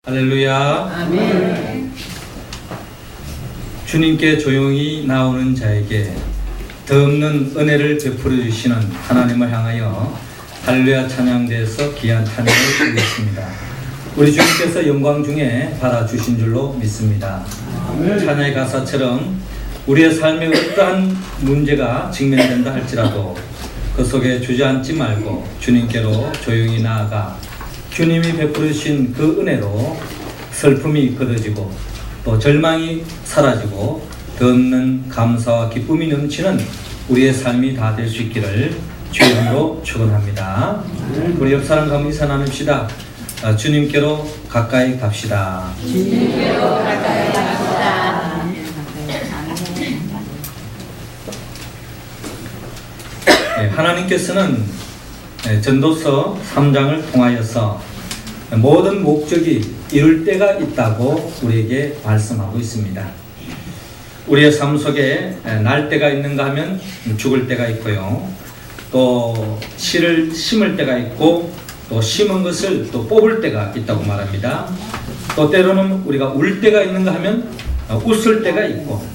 할렐루야. 아멘. 주님께 조용히 나오는 자에게 더 없는 은혜를 베풀어 주시는 하나님을 향하여 할렐루야 찬양대에서 귀한 찬양을 드리겠습니다. 우리 주님께서 영광 중에 받아주신 줄로 믿습니다. 찬양의 가사처럼 우리의 삶에 어떠한 문제가 직면된다 할지라도 그 속에 주저앉지 말고 주님께로 조용히 나아가 주님이 베풀어 주신 그 은혜로 슬픔이 걷어지고 또 절망이 사라지고 더 없는 감사와 기쁨이 넘치는 우리의 삶이 다 될 수 있기를 주의 이름으로 축원합니다. 우리 옆 사람과 한번 인사 나눕시다. 주님께로 가까이 갑시다. 주님께로 가까이 갑시다. 하나님께서는 전도서 3장을 통하여서 모든 목적이 이룰 때가 있다고 우리에게 말씀하고 있습니다. 우리의 삶 속에 날 때가 있는가 하면 죽을 때가 있고요. 또 씨를 심을 때가 있고 또 심은 것을 또 뽑을 때가 있다고 말합니다. 또 때로는 우리가 울 때가 있는가 하면 웃을 때가 있고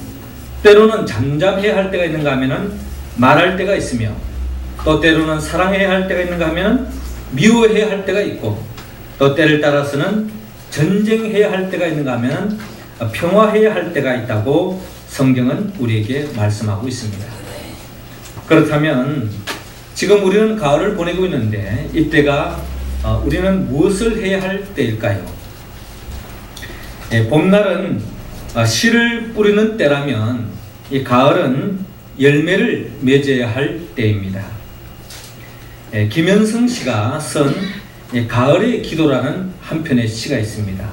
때로는 잠잠해야 할 때가 있는가 하면 말할 때가 있으며 또 때로는 사랑해야 할 때가 있는가 하면 미워해야 할 때가 있고 또 때를 따라서는 전쟁해야 할 때가 있는가 하면 평화해야 할 때가 있다고 성경은 우리에게 말씀하고 있습니다. 그렇다면 지금 우리는 가을을 보내고 있는데 이때가 우리는 무엇을 해야 할 때일까요? 봄날은 씨를 뿌리는 때라면 이 가을은 열매를 맺어야 할 때입니다. 김현성 씨가 쓴 가을의 기도라는 한 편의 시가 있습니다.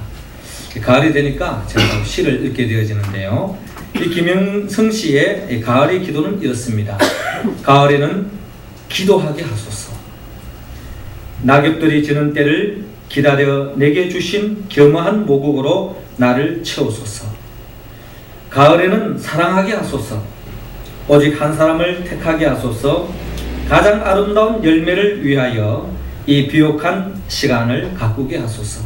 가을이 되니까 제가 시를 읽게 되어지는데요. 이 김현성 씨의 가을의 기도는 이렇습니다. 가을에는 기도하게 하소서. 낙엽들이 지는 때를 기다려 내게 주신 겸허한 모국으로 나를 채우소서. 가을에는 사랑하게 하소서. 오직 한 사람을 택하게 하소서. 가장 아름다운 열매를 위하여 이 비옥한 시간을 가꾸게 하소서.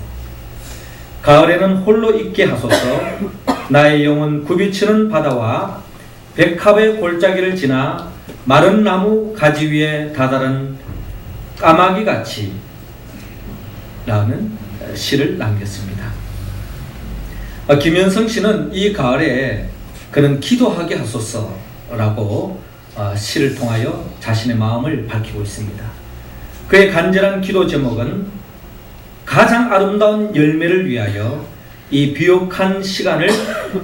가을에는 홀로 있게 하소서. 나의 영혼 굽이치는 바다와 백합의 골짜기를 지나 마른 나무 가지 위에 다다른 까마귀 같이 라는 시를 남겼습니다. 김현성 씨는 이 가을에 그는 기도하게 하소서라고 시를 통하여 자신의 마음을 밝히고 있습니다. 그의 간절한 기도 제목은 가장 아름다운 열매를 위하여 이 비옥한 시간을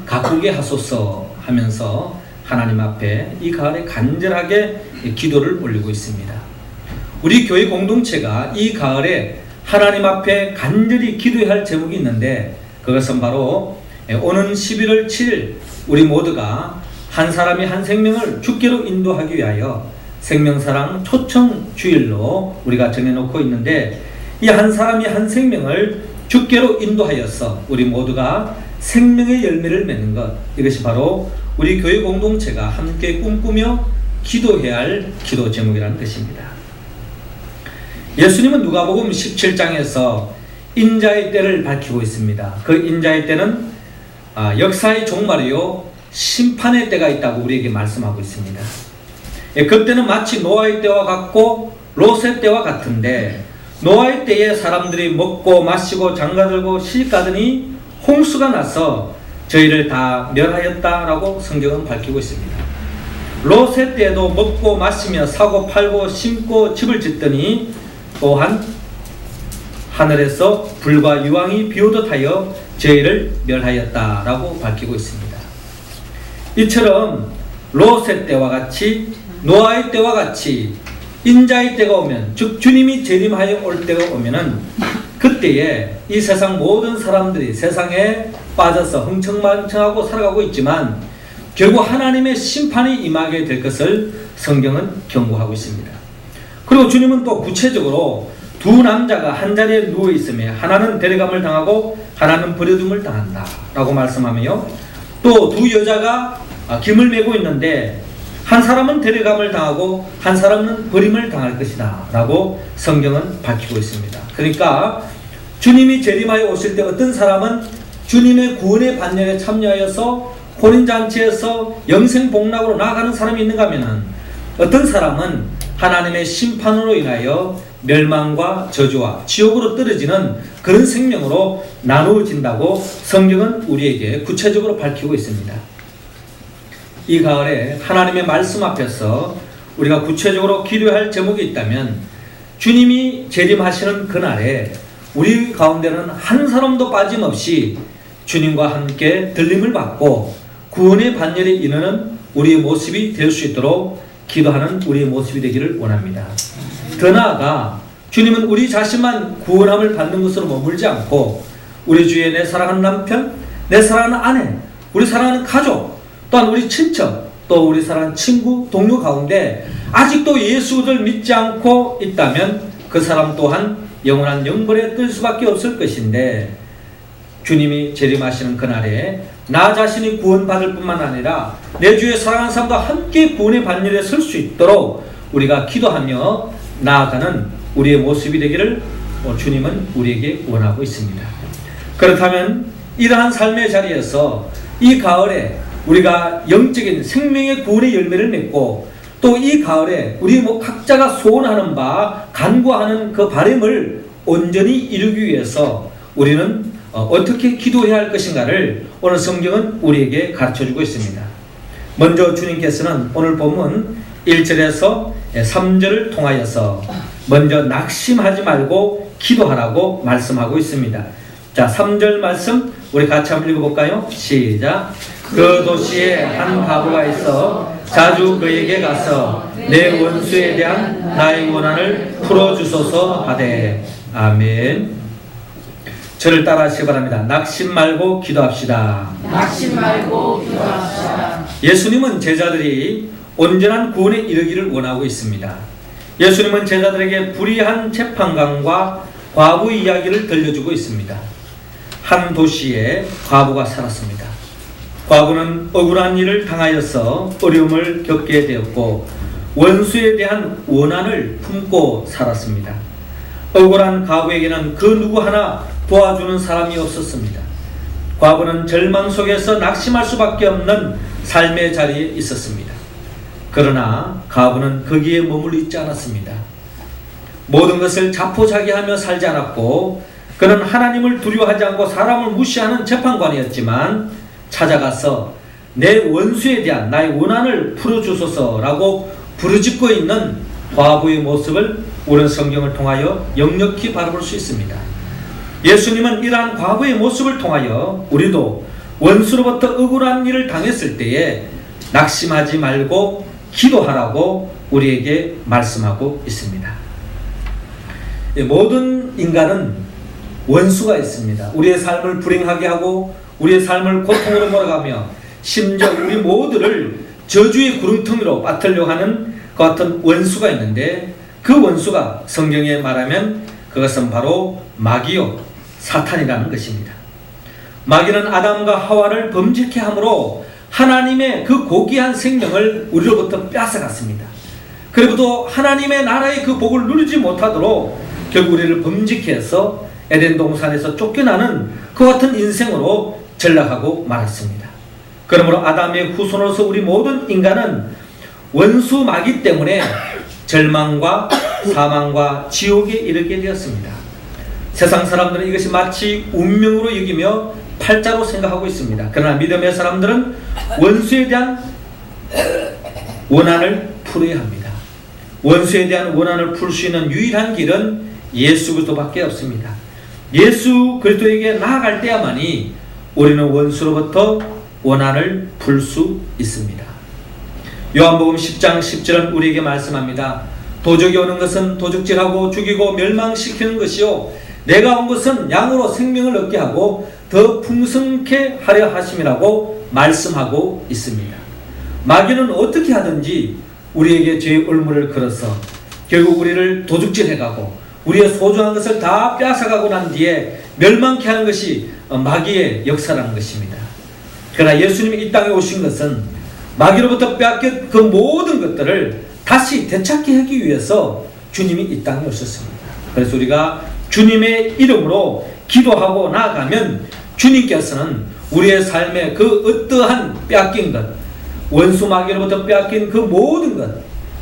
가꾸게 하소서 하면서 하나님 앞에 이 가을에 간절하게 기도를 올리고 있습니다. 우리 교회 공동체가 이 가을에 하나님 앞에 간절히 기도해야 할 제목이 있는데 그것은 바로 오는 11월 7일 우리 모두가 한 사람이 한 생명을 주께로 인도하기 위하여 생명사랑 초청 주일로 우리가 정해놓고 있는데 이 한 사람이 한 생명을 주께로 인도하여서 우리 모두가 생명의 열매를 맺는 것, 이것이 바로 우리 교회 공동체가 함께 꿈꾸며 기도해야 할 기도 제목이라는 것입니다. 예수님은 누가복음 17장에서 인자의 때를 밝히고 있습니다. 그 인자의 때는 역사의 종말이요 심판의 때가 있다고 우리에게 말씀하고 있습니다. 그때는 마치 노아의 때와 같고 롯의 때와 같은데 노아의 때에 사람들이 먹고 마시고 장가들고 시집가더니 홍수가 나서 저희를 다 멸하였다라고 성경은 밝히고 있습니다. 롯의 때에도 먹고 마시며 사고 팔고 심고 집을 짓더니 또한 하늘에서 불과 유황이 비오듯 하여 저희를 멸하였다라고 밝히고 있습니다. 이처럼 롯의 때와 같이 노아의 때와 같이 인자의 때가 오면, 즉 주님이 재림하여 올 때가 오면은 그때에 이 세상 모든 사람들이 세상에 빠져서 흥청망청하고 살아가고 있지만 결국 하나님의 심판이 임하게 될 것을 성경은 경고하고 있습니다. 그리고 주님은 또 구체적으로 두 남자가 한 자리에 누워 있으며 하나는 데려감을 당하고 하나는 버려둠을 당한다 라고 말씀하며 또 두 여자가 김을 메고 있는데 한 사람은 데려감을 당하고 한 사람은 버림을 당할 것이다 라고 성경은 밝히고 있습니다. 그러니까 주님이 재림하여 오실 때 어떤 사람은 주님의 구원의 반열에 참여하여서 혼인잔치에서 영생복락으로 나아가는 사람이 있는가 하면은 어떤 사람은 하나님의 심판으로 인하여 멸망과 저주와 지옥으로 떨어지는 그런 생명으로 나누어진다고 성경은 우리에게 구체적으로 밝히고 있습니다. 이 가을에 하나님의 말씀 앞에서 우리가 구체적으로 기도할 제목이 있다면 주님이 재림하시는 그날에 우리 가운데는 한 사람도 빠짐없이 주님과 함께 들림을 받고 구원의 반열에 이르는 우리의 모습이 될 수 있도록 기도하는 우리의 모습이 되기를 원합니다. 더 나아가 주님은 우리 자신만 구원함을 받는 것으로 머물지 않고 우리 주위에 내 사랑하는 남편, 내 사랑하는 아내, 우리 사랑하는 가족, 또한 우리 친척, 또 우리 사랑하는 친구, 동료 가운데 아직도 예수를 믿지 않고 있다면 그 사람 또한 영원한 영벌에 뜰 수밖에 없을 것인데 주님이 재림하시는 그날에 나 자신이 구원받을 뿐만 아니라 내 주위에 사랑하는 사람과 함께 구원의 반열에 설 수 있도록 우리가 기도하며 나아가는 우리의 모습이 되기를 주님은 우리에게 원하고 있습니다. 그렇다면 이러한 삶의 자리에서 이 가을에 우리가 영적인 생명의 구원의 열매를 맺고 또 이 가을에 우리 각자가 소원하는 바 간구하는 그 바람을 온전히 이루기 위해서 우리는 어떻게 기도해야 할 것인가를 오늘 성경은 우리에게 가르쳐주고 있습니다. 먼저 주님께서는 오늘 본문 1절에서 3절을 통하여서 먼저 낙심하지 말고 기도하라고 말씀하고 있습니다. 자, 3절 말씀 우리 같이 한번 읽어볼까요? 시작. 그 도시에 한 과부가 있어 자주 그에게 가서 내 원수에 대한 나의 원한을 풀어주소서 하되. 아멘. 저를 따라 하시기 바랍니다. 낙심 말고 기도합시다. 낙심 말고 기도합시다. 예수님은 제자들이 온전한 구원에 이르기를 원하고 있습니다. 예수님은 제자들에게 불의한 재판관과 과부 이야기를 들려주고 있습니다. 한 도시에 과부가 살았습니다. 과부는 억울한 일을 당하여서 어려움을 겪게 되었고 원수에 대한 원한을 품고 살았습니다. 억울한 과부에게는 그 누구 하나 도와주는 사람이 없었습니다. 과부는 절망 속에서 낙심할 수밖에 없는 삶의 자리에 있었습니다. 그러나 과부는 거기에 머물러 있지 않았습니다. 모든 것을 자포자기하며 살지 않았고 그는 하나님을 두려워하지 않고 사람을 무시하는 재판관이었지만 찾아가서 내 원수에 대한 나의 원한을 풀어주소서라고 부르짖고 있는 과부의 모습을 우리는 성경을 통하여 역력히 바라볼 수 있습니다. 예수님은 이러한 과부의 모습을 통하여 우리도 원수로부터 억울한 일을 당했을 때에 낙심하지 말고 기도하라고 우리에게 말씀하고 있습니다. 모든 인간은 원수가 있습니다. 우리의 삶을 불행하게 하고 우리의 삶을 고통으로 몰아가며 심지어 우리 모두를 저주의 구렁텅이로 빠뜨리려고 하는 그 같은 원수가 있는데 그 원수가 성경에 말하면 그것은 바로 마귀요 사탄이라는 것입니다. 마귀는 아담과 하와를 범죄케 함으로 하나님의 그 고귀한 생명을 우리로부터 뺏어갔습니다. 그리고 또 하나님의 나라의 그 복을 누리지 못하도록 결국 우리를 범죄케 해서 에덴 동산에서 쫓겨나는 그 같은 인생으로 전락하고 말았습니다. 그러므로 아담의 후손으로서 우리 모든 인간은 원수 마귀 때문에 절망과 사망과 지옥에 이르게 되었습니다. 세상 사람들은 이것이 마치 운명으로 여기며 팔자로 생각하고 있습니다. 그러나 믿음의 사람들은 원수에 대한 원한을 풀어야 합니다. 원수에 대한 원한을 풀 수 있는 유일한 길은 예수 그리스도밖에 없습니다. 예수 그리스도에게 나아갈 때야만이 우리는 원수로부터 원한을 풀 수 있습니다. 요한복음 10장 10절은 우리에게 말씀합니다. 도적이 오는 것은 도적질하고 죽이고 멸망시키는 것이요 내가 온 것은 양으로 생명을 얻게 하고 더 풍성케 하려 하심이라고 말씀하고 있습니다. 마귀는 어떻게 하든지 우리에게 죄의 올무를 걸어서 결국 우리를 도둑질해가고 우리의 소중한 것을 다 빼앗아가고 난 뒤에 멸망케 하는 것이 마귀의 역사라는 것입니다. 그러나 예수님이 이 땅에 오신 것은 마귀로부터 빼앗긴 그 모든 것들을 다시 되찾게 하기 위해서 주님이 이 땅에 오셨습니다. 그래서 우리가 주님의 이름으로 기도하고 나아가면 주님께서는 우리의 삶에 그 어떠한 빼앗긴 것, 원수 마귀로부터 빼앗긴 그 모든 것,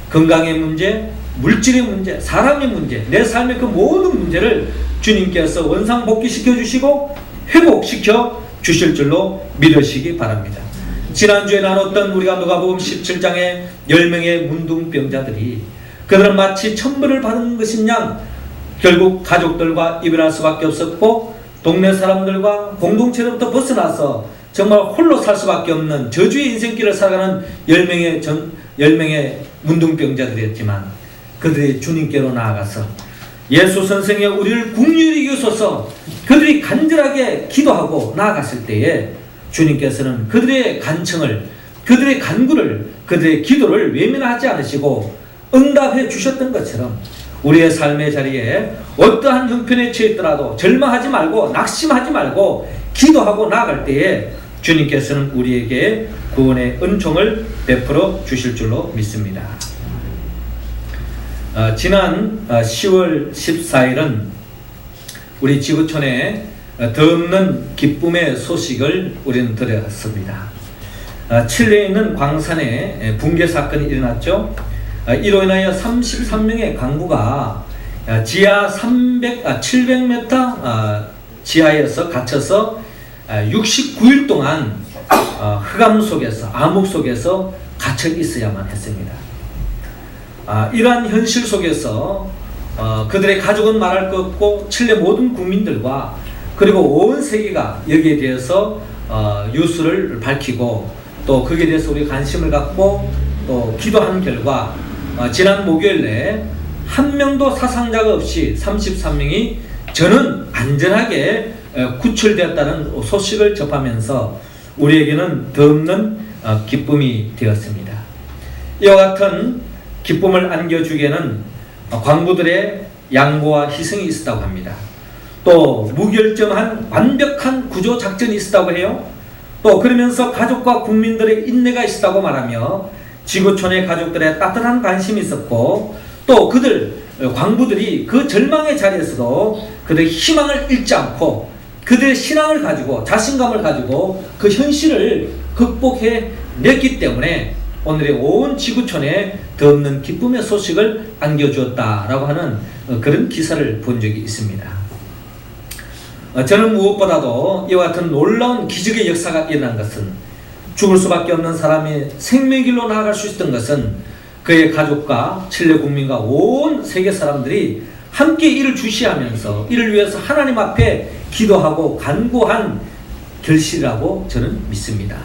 건강의 문제, 물질의 문제, 사람의 문제, 내 삶의 그 모든 문제를 주님께서 원상복귀시켜 주시고 회복시켜 주실 줄로 믿으시기 바랍니다. 지난주에 나눴던 우리가 누가복음 17장의 10명의 문둥병자들이 그들은 마치 천벌을 받은 것인 양 결국 가족들과 이별할 수밖에 없었고 동네 사람들과 공동체로부터 벗어나서 정말 홀로 살 수밖에 없는 저주의 인생길을 살아가는 10명의 문둥병자들이었지만 그들이 주님께로 나아가서 예수 선생의 우리를 긍휼히 여기소서 그들이 간절하게 기도하고 나아갔을 때에 주님께서는 그들의 간청을, 그들의 간구를, 그들의 기도를 외면하지 않으시고 응답해 주셨던 것처럼 우리의 삶의 자리에 어떠한 형편에 처했더라도 절망하지 말고 낙심하지 말고 기도하고 나아갈 때에 주님께서는 우리에게 구원의 은총을 베풀어 주실 줄로 믿습니다. 지난 10월 14일은 우리 지구촌에 더없는 기쁨의 소식을 우리는 들었습니다. 칠레에 있는 광산에 붕괴 사건이 일어났죠. 이로 인하여 33명의 강구가 지하 700m 지하에서 갇혀서 69일 동안 흑암 속에서, 암흑 속에서 갇혀 있어야만 했습니다. 이러한 현실 속에서 그들의 가족은 말할 것 없고 칠레 모든 국민들과 그리고 온 세계가 여기에 대해서 뉴스를 밝히고 또 거기에 대해서 우리 관심을 갖고 또 기도한 결과 지난 목요일에 한 명도 사상자가 없이 33명이 저는 안전하게 구출되었다는 소식을 접하면서 우리에게는 더없는 기쁨이 되었습니다. 이와 같은 기쁨을 안겨주기에는 광부들의 양보와 희생이 있었다고 합니다. 또 무결점한 완벽한 구조 작전이 있었다고 해요. 또 그러면서 가족과 국민들의 인내가 있었다고 말하며 지구촌의 가족들의 따뜻한 관심이 있었고 또 그들 광부들이 그 절망의 자리에서도 그들의 희망을 잃지 않고 그들의 신앙을 가지고 자신감을 가지고 그 현실을 극복해 냈기 때문에 오늘의 온 지구촌에 더없는 기쁨의 소식을 안겨주었다라고 하는 그런 기사를 본 적이 있습니다. 저는 무엇보다도 이와 같은 놀라운 기적의 역사가 일어난 것은 죽을 수밖에 없는 사람이 생명의 길로 나아갈 수 있었던 것은 그의 가족과 칠레 국민과 온 세계 사람들이 함께 이를 주시하면서 이를 위해서 하나님 앞에 기도하고 간구한 결실이라고 저는 믿습니다.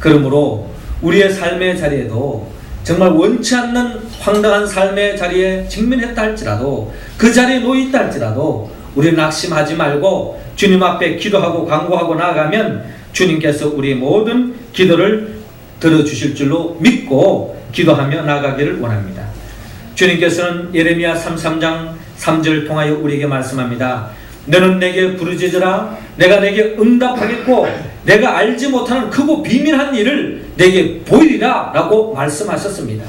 그러므로 우리의 삶의 자리에도 정말 원치 않는 황당한 삶의 자리에 직면했다 할지라도 그 자리에 놓여있다 할지라도 우리는 낙심하지 말고 주님 앞에 기도하고 간구하고 나아가면 주님께서 우리의 모든 기도를 들어주실 줄로 믿고 기도하며 나아가기를 원합니다. 주님께서는 예레미야 33장 3절을 통하여 우리에게 말씀합니다. 너는 내게 부르짖으라 내가 내게 응답하겠고 내가 알지 못하는 크고 비밀한 일을 내게 보이리라 라고 말씀하셨습니다.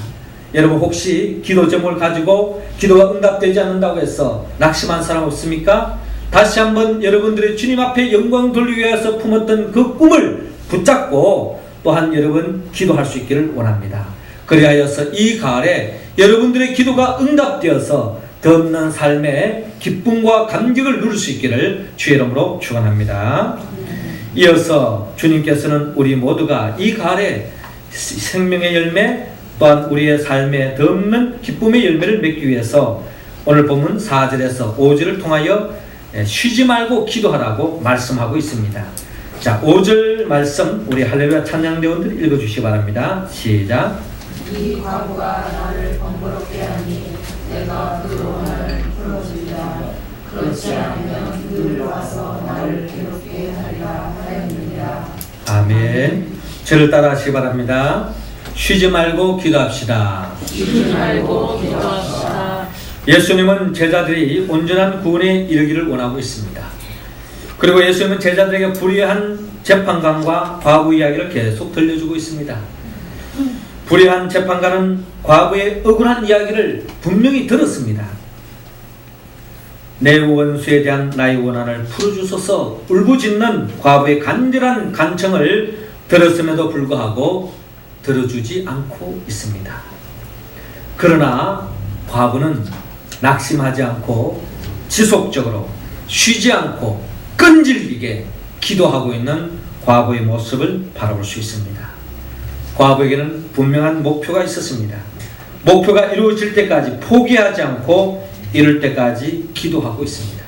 여러분 혹시 기도 제목을 가지고 기도가 응답되지 않는다고 해서 낙심한 사람 없습니까? 다시 한번 여러분들의 주님 앞에 영광 돌리기 위해서 품었던 그 꿈을 붙잡고 또한 여러분 기도할 수 있기를 원합니다. 그리하여서 이 가을에 여러분들의 기도가 응답되어서 더없는 삶의 기쁨과 감격을 누릴 수 있기를 주의 이름으로 축원합니다. 이어서 주님께서는 우리 모두가 이 가을에 생명의 열매 또한 우리의 삶에 더없는 기쁨의 열매를 맺기 위해서 오늘 본문 4절에서 5절을 통하여 쉬지 말고 기도하라고 말씀하고 있습니다. 자, 5절 말씀 우리 할렐루야 찬양대원들 읽어주시기 바랍니다. 시작. 이 과부가 나를 번거롭게 하니 내가 그 돈을 풀어주리라. 그렇지 않으면 그들로 와서 나를 괴롭게 하리라 하였느니라. 아멘. 저를 따라 하시기 바랍니다. 쉬지 말고 기도합시다. 쉬지 말고 기도합시다. 예수님은 제자들이 온전한 구원에 이르기를 원하고 있습니다. 그리고 예수님은 제자들에게 불의한 재판관과 과부 이야기를 계속 들려주고 있습니다. 불의한 재판관은 과부의 억울한 이야기를 분명히 들었습니다. 내 원수에 대한 나의 원한을 풀어주소서 울부짖는 과부의 간절한 간청을 들었음에도 불구하고 들어주지 않고 있습니다. 그러나 과부는 낙심하지 않고 지속적으로 쉬지 않고 끈질기게 기도하고 있는 과부의 모습을 바라볼 수 있습니다. 과부에게는 분명한 목표가 있었습니다. 목표가 이루어질 때까지 포기하지 않고 이룰 때까지 기도하고 있습니다.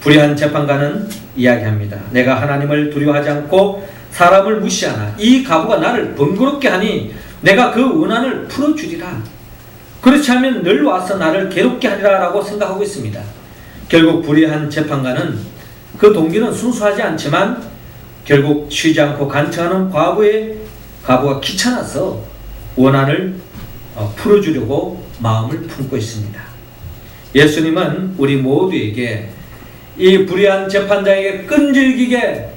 불의한 재판관은 이야기합니다. 내가 하나님을 두려워하지 않고 사람을 무시하나 이 과부가 나를 번거롭게 하니 내가 그 원한을 풀어주리라. 그렇지 않으면 늘 와서 나를 괴롭게 하리라 라고 생각하고 있습니다. 결국 불의한 재판관은 그 동기는 순수하지 않지만 결국 쉬지 않고 간청하는 과부가 귀찮아서 원한을 풀어주려고 마음을 품고 있습니다. 예수님은 우리 모두에게 이 불의한 재판장에게 끈질기게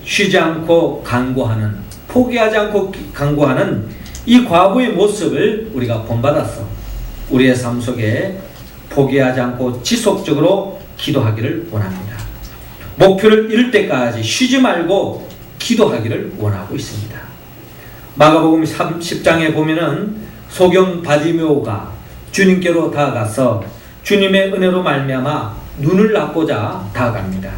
쉬지 않고 간구하는, 포기하지 않고 간구하는 이 과부의 모습을 우리가 본받아서 우리의 삶 속에 포기하지 않고 지속적으로 기도하기를 원합니다. 목표를 이룰 때까지 쉬지 말고 기도하기를 원하고 있습니다. 마가복음 10장에 보면은 소경 바디메오가 주님께로 다가가서 주님의 은혜로 말미암아 눈을 낳고자 다가갑니다.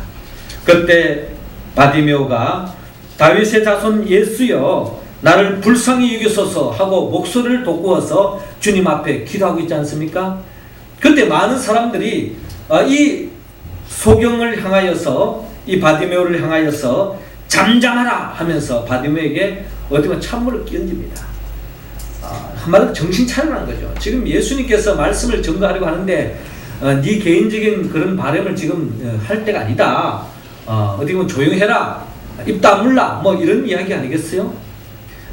그때 바디메오가 다윗의 자손 예수여 나를 불쌍히 여기소서 하고 목소리를 돋구어서 주님 앞에 기도하고 있지 않습니까? 그때 많은 사람들이 이 소경을 향하여서 이 바디메오를 향하여서 잠잠하라 하면서 바디메오에게 어떻게 보면 찬물을 끼얹습니다. 한마디로 정신 차리라는 거죠. 지금 예수님께서 말씀을 전가하려고 하는데 네 개인적인 그런 바람을 지금 할 때가 아니다. 어떻게 보면 조용해라. 입 다물라. 뭐 이런 이야기 아니겠어요?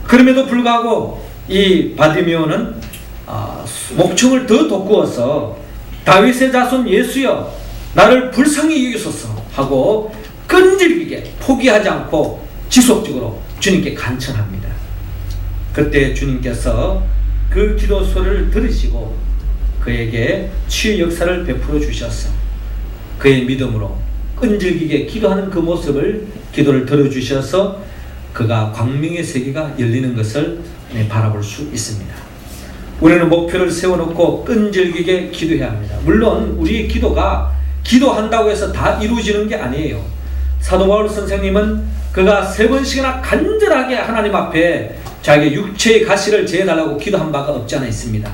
그럼에도 불구하고 이 바디메오는 목청을 더 돋구어서 다윗의 자손 예수여 나를 불쌍히 여기소서 하고 끈질기게 포기하지 않고 지속적으로 주님께 간청합니다. 그때 주님께서 그 기도 소리를 들으시고 그에게 치유 역사를 베풀어 주셔서 그의 믿음으로 끈질기게 기도하는 그 모습을 기도를 들어주셔서 그가 광명의 세계가 열리는 것을 바라볼 수 있습니다. 우리는 목표를 세워놓고 끈질기게 기도해야 합니다. 물론 우리의 기도가 기도한다고 해서 다 이루어지는 게 아니에요. 사도 바울 선생님은 그가 3번씩이나 간절하게 하나님 앞에 자기 육체의 가시를 제해달라고 기도한 바가 없지 않아 있습니다.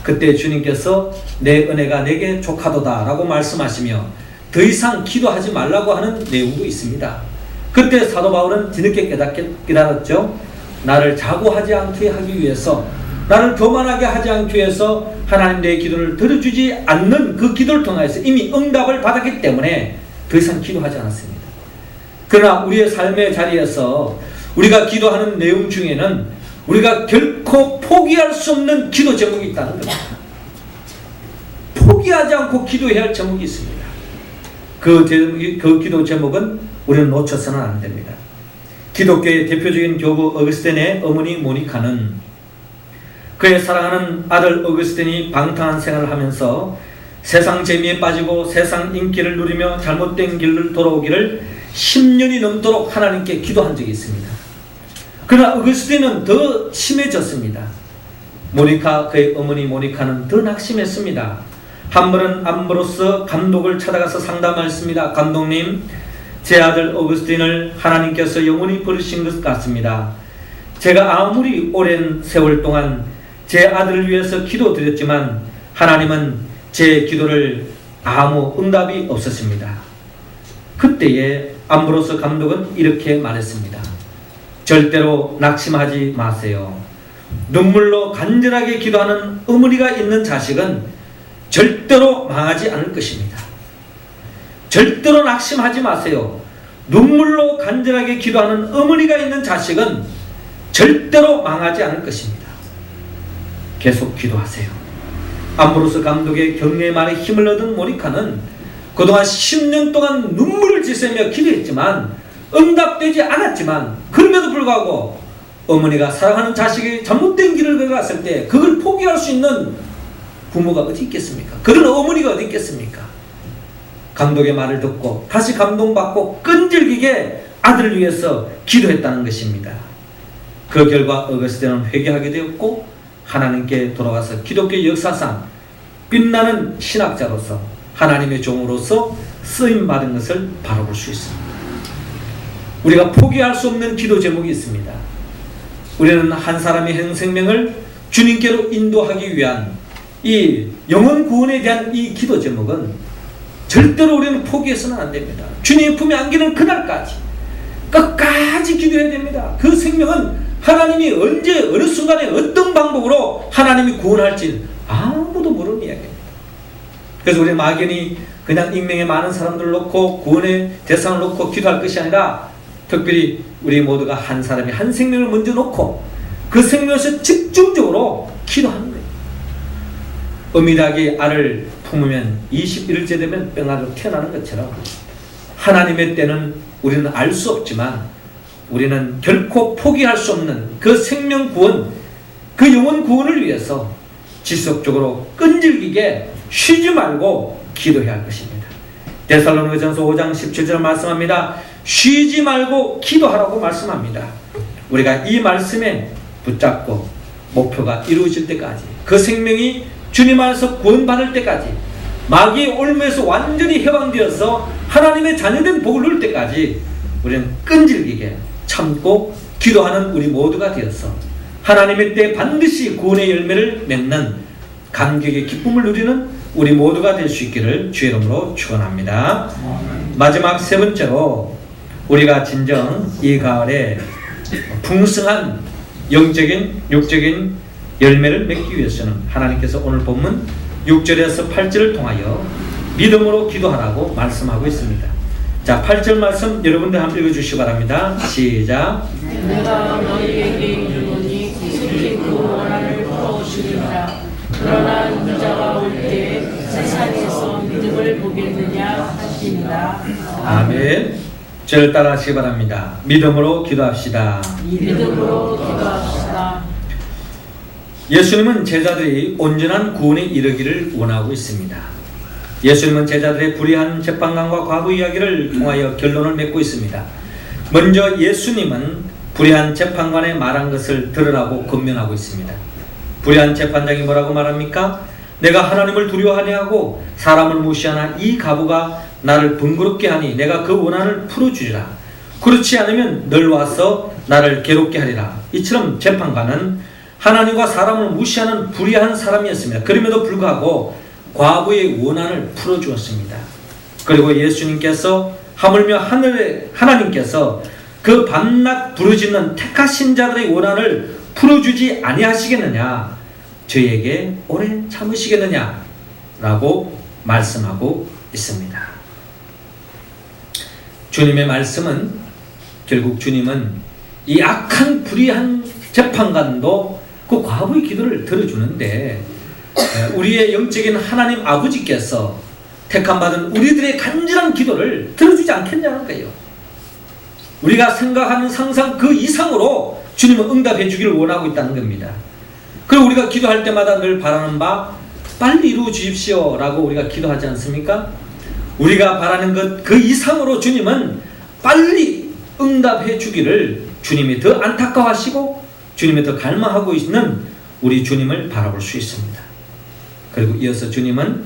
그때 주님께서 내 은혜가 내게 족하도다 라고 말씀하시며 더 이상 기도하지 말라고 하는 내용도 있습니다. 그때 사도 바울은 뒤늦게 깨달았죠. 나를 자고하지 않게 하기 위해서, 나를 교만하게 하지 않기 위해서 하나님 내 기도를 들어주지 않는 그 기도를 통해서 이미 응답을 받았기 때문에 더 이상 기도하지 않았습니다. 그러나 우리의 삶의 자리에서 우리가 기도하는 내용 중에는 우리가 결코 포기할 수 없는 기도 제목이 있다는 겁니다. 포기하지 않고 기도해야 할 제목이 있습니다. 그 기도 제목은 우리는 놓쳐서는 안 됩니다. 기독교의 대표적인 교부 어거스틴의 어머니 모니카는 그의 사랑하는 아들 어거스틴이 방탕한 생활을 하면서 세상 재미에 빠지고 세상 인기를 누리며 잘못된 길을 돌아오기를 10년이 넘도록 하나님께 기도한 적이 있습니다. 그러나 어거스틴은 더 심해졌습니다. 그의 어머니 모니카는 더 낙심했습니다. 한 번은 암브로스 감독을 찾아가서 상담했습니다. 감독님, 제 아들 어거스틴을 하나님께서 영원히 버리신 것 같습니다. 제가 아무리 오랜 세월 동안 제 아들을 위해서 기도드렸지만 하나님은 제 기도를 아무 응답이 없었습니다. 그때에 암브로스 감독은 이렇게 말했습니다. 절대로 낙심하지 마세요. 눈물로 간절하게 기도하는 어머니가 있는 자식은 절대로 망하지 않을 것입니다. 절대로 낙심하지 마세요. 눈물로 간절하게 기도하는 어머니가 있는 자식은 절대로 망하지 않을 것입니다. 계속 기도하세요. 암브로스 감독의 격려의 말에 힘을 얻은 모니카는 그동안 10년 동안 눈물을 지새며 기도했지만 응답되지 않았지만 그럼에도 불구하고 어머니가 사랑하는 자식이 잘못된 길을 걸어갔을 때 그걸 포기할 수 있는 부모가 어디 있겠습니까? 그런 어머니가 어디 있겠습니까? 감독의 말을 듣고 다시 감동받고 끈질기게 아들을 위해서 기도했다는 것입니다. 그 결과 어거스틴은 회개하게 되었고 하나님께 돌아가서 기독교 역사상 빛나는 신학자로서 하나님의 종으로서 쓰임받은 것을 바라볼 수 있습니다. 우리가 포기할 수 없는 기도 제목이 있습니다. 우리는 한 사람의 생명을 주님께로 인도하기 위한 이 영혼 구원에 대한 이 기도 제목은 절대로 우리는 포기해서는 안 됩니다. 주님의 품에 안기는 그날까지 끝까지 기도해야 됩니다. 그 생명은 하나님이 언제 어느 순간에 어떤 방법으로 하나님이 구원할지 아무도 모르는 이야기입니다. 그래서 우리 막연히 그냥 익명에 많은 사람들을 놓고 구원의 대상을 놓고 기도할 것이 아니라 특별히 우리 모두가 한 사람이 한 생명을 먼저 놓고 그 생명에서 집중적으로 기도하는 거예요. 어미닭이 알을 품으면 21일째 되면 뺑아리로 태어나는 것처럼 하나님의 때는 우리는 알 수 없지만 우리는 결코 포기할 수 없는 그 생명 구원, 그 영혼 구원을 위해서 지속적으로 끈질기게 쉬지 말고 기도해야 할 것입니다. 데살로니가전서 5장 17절 말씀합니다. 쉬지 말고 기도하라고 말씀합니다. 우리가 이 말씀에 붙잡고 목표가 이루어질 때까지, 그 생명이 주님 안에서 구원받을 때까지, 마귀의 올무에서 완전히 해방되어서 하나님의 자녀된 복을 누릴 때까지 우리는 끈질기게 참고 기도하는 우리 모두가 되어서 하나님의 때 반드시 구원의 열매를 맺는 감격의 기쁨을 누리는 우리 모두가 될 수 있기를 주의 이름으로 축원합니다. 마지막 세 번째로 우리가 진정 이 가을에 풍성한 영적인 육적인 열매를 맺기 위해서는 하나님께서 오늘 본문 6절에서 8절을 통하여 믿음으로 기도하라고 말씀하고 있습니다. 자, 8절 말씀 여러분들 한번 읽어주시기 바랍니다. 시작. 내가 너희에게 이르노니 깊이 그 원한을 풀어주리라. 그러나 인자가 올 때 세상에서 믿음을 보겠느냐 하시니라. 아멘. 저를 따라 하시기 바랍니다. 믿음으로 기도합시다. 믿음으로 기도합시다. 예수님은 제자들이 온전한 구원에 이르기를 원하고 있습니다. 예수님은 제자들의 불의한 재판관과 과부 이야기를 통하여 결론을 맺고 있습니다. 먼저 예수님은 불의한 재판관의 말한 것을 들으라고 권면하고 있습니다. 불의한 재판장이 뭐라고 말합니까? 내가 하나님을 두려워하냐 하고 사람을 무시하나 이 과부가 나를 번거롭게 하니 내가 그 원한을 풀어주리라. 그렇지 않으면 늘 와서 나를 괴롭게 하리라. 이처럼 재판관은 하나님과 사람을 무시하는 불의한 사람이었습니다. 그럼에도 불구하고 과부의 원한을 풀어주었습니다. 그리고 예수님께서 하물며 하나님께서 그 밤낮 부르짖는 택하신 자들의 원한을 풀어주지 아니하시겠느냐, 저에게 오래 참으시겠느냐 라고 말씀하고 있습니다. 주님의 말씀은 결국 주님은 이 악한 불의한 재판관도 그 과부의 기도를 들어주는데 우리의 영적인 하나님 아버지께서 택함받은 우리들의 간절한 기도를 들어주지 않겠냐는 거예요. 우리가 생각하는 상상 그 이상으로 주님은 응답해 주기를 원하고 있다는 겁니다. 그리고 우리가 기도할 때마다 늘 바라는 바 빨리 이루어 주십시오 라고 우리가 기도하지 않습니까? 우리가 바라는 것 그 이상으로 주님은 빨리 응답해 주기를 주님이 더 안타까워하시고 주님이 더 갈망하고 있는 우리 주님을 바라볼 수 있습니다. 그리고 이어서 주님은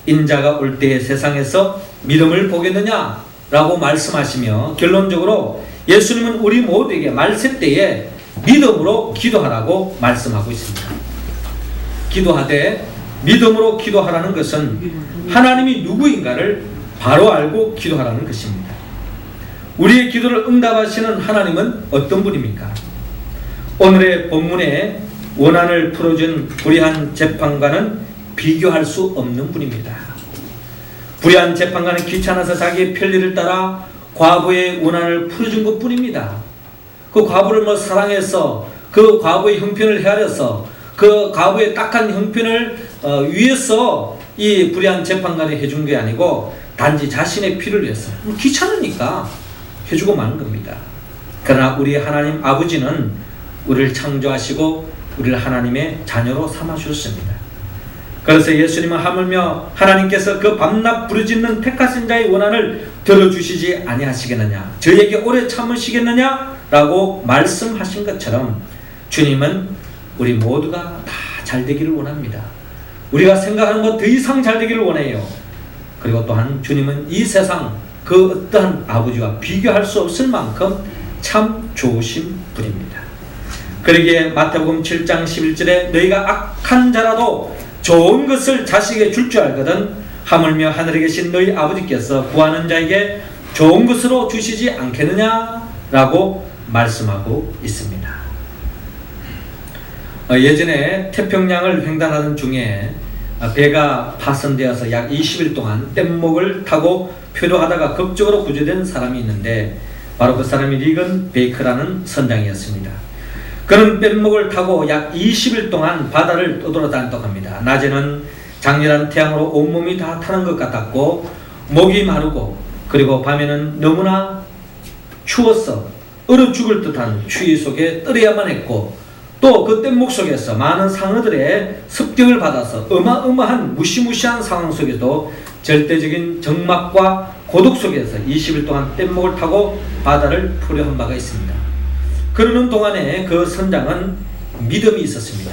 인자가 올 때에 세상에서 믿음을 보겠느냐 라고 말씀하시며 결론적으로 예수님은 우리 모두에게 말세 때에 믿음으로 기도하라고 말씀하고 있습니다. 기도하되 믿음으로 기도하라는 것은 하나님이 누구인가를 바로 알고 기도하라는 것입니다. 우리의 기도를 응답하시는 하나님은 어떤 분입니까? 오늘의 본문에 원한을 풀어준 불의한 재판관은 비교할 수 없는 분입니다. 불의한 재판관은 귀찮아서 자기의 편리를 따라 과부의 원한을 풀어준 것 뿐입니다. 그 과부를 사랑해서 그 과부의 형편을 헤아려서 그 과부의 딱한 형편을 위해서 이 불의한 재판관이 해준 게 아니고 단지 자신의 피를 위해서 귀찮으니까 해주고 마는 겁니다. 그러나 우리 하나님 아버지는 우리를 창조하시고 우리를 하나님의 자녀로 삼아주셨습니다. 그래서 예수님은 하물며 하나님께서 그 밤낮 부르짖는 택하신 자의 원한을 들어주시지 아니하시겠느냐, 저에게 오래 참으시겠느냐 라고 말씀하신 것처럼 주님은 우리 모두가 다 잘되기를 원합니다. 우리가 생각하는 것 더 이상 잘되기를 원해요. 그리고 또한 주님은 이 세상 그 어떠한 아버지와 비교할 수 없을 만큼 참 좋으신 분입니다. 그러기에 마태복음 7장 11절에 너희가 악한 자라도 좋은 것을 자식에게 줄 줄 알거든 하물며 하늘에 계신 너희 아버지께서 구하는 자에게 좋은 것으로 주시지 않겠느냐 라고 말씀하고 있습니다. 예전에 태평양을 횡단하던 중에 배가 파손되어서 약 20일 동안 뗏목을 타고 표류하다가 극적으로 구조된 사람이 있는데 바로 그 사람이 리건 베이커라는 선장이었습니다. 그는 뗏목을 타고 약 20일 동안 바다를 떠돌아다녔다고 합니다. 낮에는 장렬한 태양으로 온몸이 다 타는 것 같았고 목이 마르고, 그리고 밤에는 너무나 추워서 얼어 죽을 듯한 추위 속에 떨어야만 했고, 또 그 뗏목 속에서 많은 상어들의 습격을 받아서 어마어마한 무시무시한 상황 속에도 절대적인 적막과 고독 속에서 20일 동안 뗏목을 타고 바다를 표류한 바가 있습니다. 그러는 동안에 그 선장은 믿음이 있었습니다.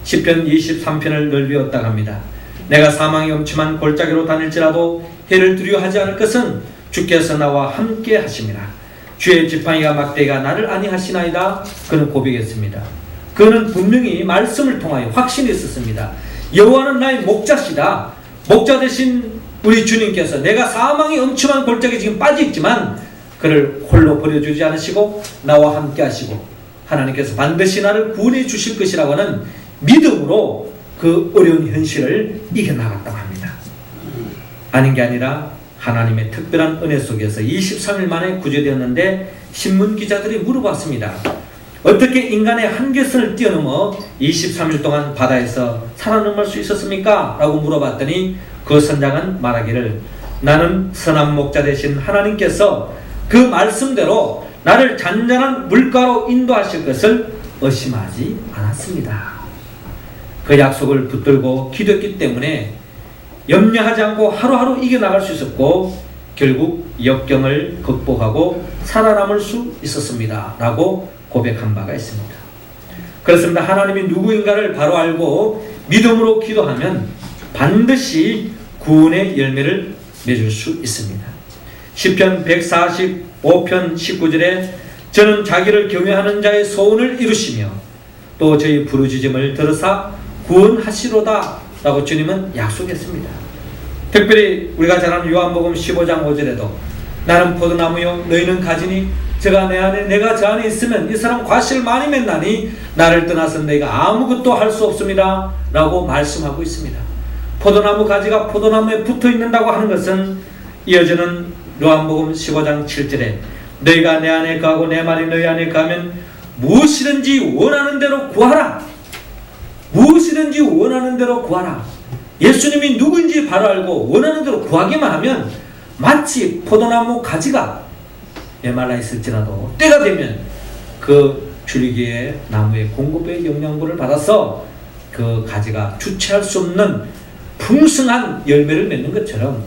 시편 23편을 늘 외웠다고 합니다. 내가 사망의 엄침한 골짜기로 다닐지라도 해를 두려워하지 않을 것은 주께서 나와 함께 하심이라. 주의 지팡이가 막대기가 나를 아니하시나이다. 그는 고백했습니다. 그는 분명히 말씀을 통하여 확신이 있었습니다. 여호와는 나의 목자시다. 목자 되신 우리 주님께서 내가 사망의 엄침한 골짜기에 지금 빠져 있지만 그를 홀로 버려주지 않으시고 나와 함께 하시고 하나님께서 반드시 나를 구원해 주실 것이라고 하는 믿음으로 그 어려운 현실을 이겨나갔다고 합니다. 아닌 게 아니라 하나님의 특별한 은혜 속에서 23일 만에 구조되었는데 신문 기자들이 물어봤습니다. 어떻게 인간의 한계선을 뛰어넘어 23일 동안 바다에서 살아남을 수 있었습니까? 라고 물어봤더니 그 선장은 말하기를 나는 선한 목자 되신 하나님께서 그 말씀대로 나를 잔잔한 물가로 인도하실 것을 의심하지 않았습니다. 그 약속을 붙들고 기도했기 때문에 염려하지 않고 하루하루 이겨나갈 수 있었고 결국 역경을 극복하고 살아남을 수 있었습니다. 라고 고백한 바가 있습니다. 그렇습니다. 하나님이 누구인가를 바로 알고 믿음으로 기도하면 반드시 구원의 열매를 맺을 수 있습니다. 시편 145편 19절에 저는 자기를 경외하는 자의 소원을 이루시며 또 저희 부르짖음을 들으사 구원하시로다 라고 주님은 약속했습니다. 특별히 우리가 잘 아는 요한복음 15장 5절에도 나는 포도나무요 너희는 가지니 저가 내 안에 내가 저 안에 있으면 이 사람 과실을 많이 맺나니 나를 떠나서 너희가 아무것도 할 수 없습니다 라고 말씀하고 있습니다. 포도나무 가지가 포도나무에 붙어 있는다고 하는 것은 이어지는 요한복음 15장 7절에 너희가 내 안에 가고 내 말이 너희 안에 가면 무엇이든지 원하는 대로 구하라. 무엇이든지 원하는 대로 구하라. 예수님이 누구인지 바로 알고 원하는 대로 구하기만 하면 마치 포도나무 가지가 메말라 있을지라도 때가 되면 그 줄기의 나무의 공급의 영양분을 받아서 그 가지가 주체할 수 없는 풍성한 열매를 맺는 것처럼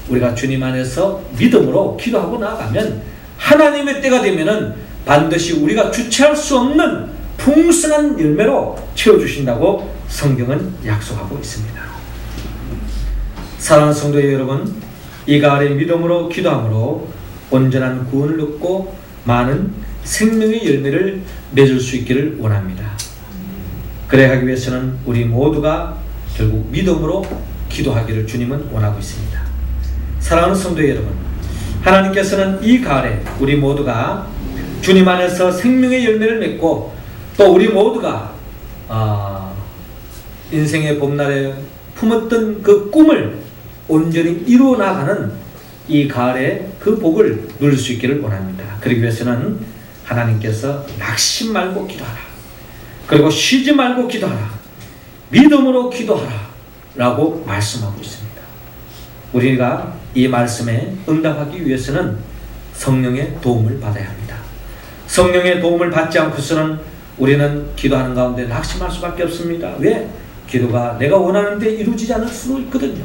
우리가 주님 안에서 믿음으로 기도하고 나아가면 하나님의 때가 되면은 반드시 우리가 주체할 수 없는 풍성한 열매로 채워주신다고 성경은 약속하고 있습니다. 사랑하는 성도 여러분, 이 가을에 믿음으로 기도함으로 온전한 구원을 얻고 많은 생명의 열매를 맺을 수 있기를 원합니다. 그래 하기 위해서는 우리 모두가 결국 믿음으로 기도하기를 주님은 원하고 있습니다. 사랑하는 성도 여러분, 하나님께서는 이 가을에 우리 모두가 주님 안에서 생명의 열매를 맺고 또 우리 모두가 인생의 봄날에 품었던 그 꿈을 온전히 이루어 나가는 이 가을에 그 복을 누릴 수 있기를 원합니다. 그러기 위해서는 하나님께서 낙심 말고 기도하라. 그리고 쉬지 말고 기도하라. 믿음으로 기도하라. 라고 말씀하고 있습니다. 우리가 이 말씀에 응답하기 위해서는 성령의 도움을 받아야 합니다. 성령의 도움을 받지 않고서는 우리는 기도하는 가운데 낙심할 수밖에 없습니다. 왜? 기도가 내가 원하는 데 이루어지지 않을 수도 있거든요.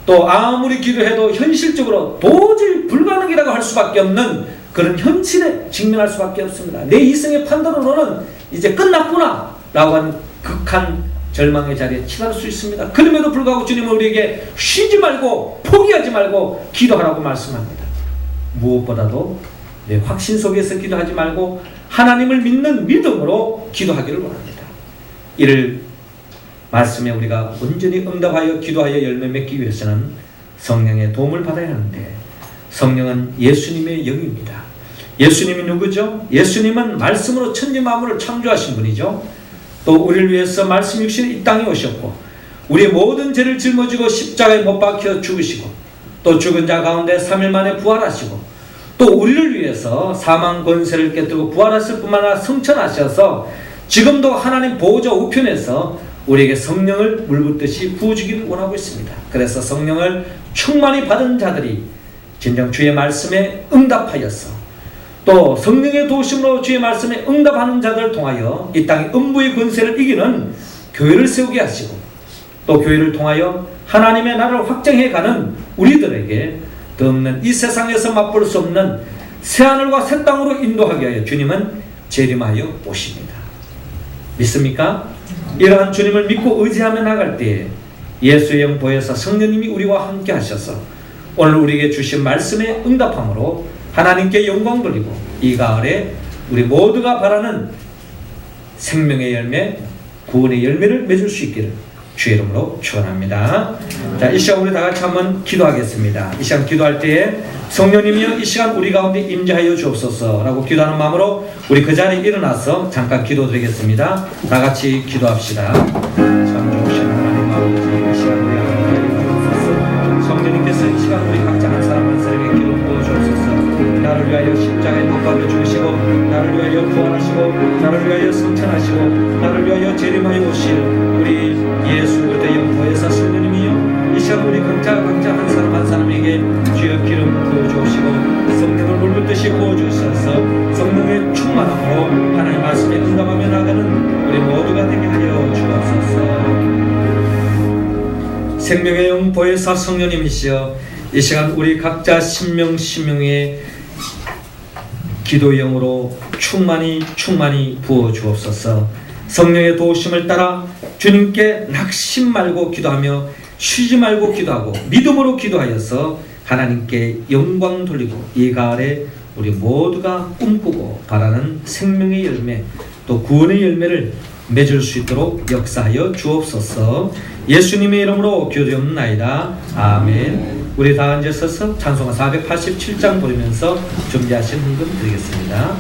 또 아무리 기도해도 현실적으로 도저히 불가능이라고 할 수밖에 없는 그런 현실에 직면할 수밖에 없습니다. 내 이성의 판단으로는 이제 끝났구나 라고 하는 극한 절망의 자리에 치달을 수 있습니다. 그럼에도 불구하고 주님은 우리에게 쉬지 말고 포기하지 말고 기도하라고 말씀합니다. 무엇보다도 내 확신 속에서 기도하지 말고 하나님을 믿는 믿음으로 기도하기를 원합니다. 이를 말씀에 우리가 온전히 응답하여 기도하여 열매 맺기 위해서는 성령의 도움을 받아야 하는데, 성령은 예수님의 영입니다. 예수님이 누구죠? 예수님은 말씀으로 천지 만물을 창조하신 분이죠. 또 우리를 위해서 말씀 육신에 이 땅에 오셨고 우리의 모든 죄를 짊어지고 십자가에 못 박혀 죽으시고 또 죽은 자 가운데 3일 만에 부활하시고 또 우리를 위해서 사망 권세를 깨뜨리고 부활하실 뿐만 아니라 성천하셔서 지금도 하나님 보호자 우편에서 우리에게 성령을 물붓듯이 부어주기를 원하고 있습니다. 그래서 성령을 충만히 받은 자들이 진정 주의 말씀에 응답하였어, 또 성령의 도우심으로 주의 말씀에 응답하는 자들을 통하여 이 땅의 음부의 권세를 이기는 교회를 세우게 하시고 또 교회를 통하여 하나님의 나라를 확장해가는 우리들에게 더 없는 이 세상에서 맛볼 수 없는 새하늘과 새 땅으로 인도하게 하여 주님은 재림하여 오십니다. 믿습니까? 이러한 주님을 믿고 의지하며 나갈 때에 예수의 영보에서 성령님이 우리와 함께 하셔서 오늘 우리에게 주신 말씀에 응답함으로 하나님께 영광 돌리고 이 가을에 우리 모두가 바라는 생명의 열매, 구원의 열매를 맺을 수 있기를 주의 이름으로 축원합니다. 자, 이 시간 우리 다 같이 한번 기도하겠습니다. 이 시간 기도할 때에 성령님이여 이 시간 우리 가운데 임재하여 주옵소서 라고 기도하는 마음으로 우리 그 자리에 일어나서 잠깐 기도드리겠습니다. 다 같이 기도합시다. 참 좋으신 하나님 아버지, 이 시간 우리 함께 주옵소서. 성령님께서 이 시간 우리 각자 한 사람 한 사람에게 기도 부어주옵소서. 나를 위하여 십자가에 못 박혀 죽으시고 나를 위하여 부활하시고 나를 위하여 성천하시고 나를 위하여 재림하여 오실 우리 예수 그리스도의 영보에서 성령님이여 이 시간 우리 각자 한 사람 한 사람에게 주여 기름 부어주시고 성령을 물붓듯이 부어주셔서 성령의 충만함으로 하나님 말씀에 응답하며 나가는 우리 모두가 되게 하여 주옵소서. 생명의 영보에서 성령님이시여 이 시간 우리 각자 신명의 기도의 영으로 충만히 부어 주옵소서. 성령의 도우심을 따라 주님께 낙심 말고 기도하며 쉬지 말고 기도하고 믿음으로 기도하여서 하나님께 영광 돌리고 이 가을에 우리 모두가 꿈꾸고 바라는 생명의 열매 또 구원의 열매를 맺을 수 있도록 역사하여 주옵소서. 예수님의 이름으로 기도드리옵나이다. 아멘. 우리 다 앉아 서서 찬송가 487장 부르면서 준비하신 헌금 드리겠습니다.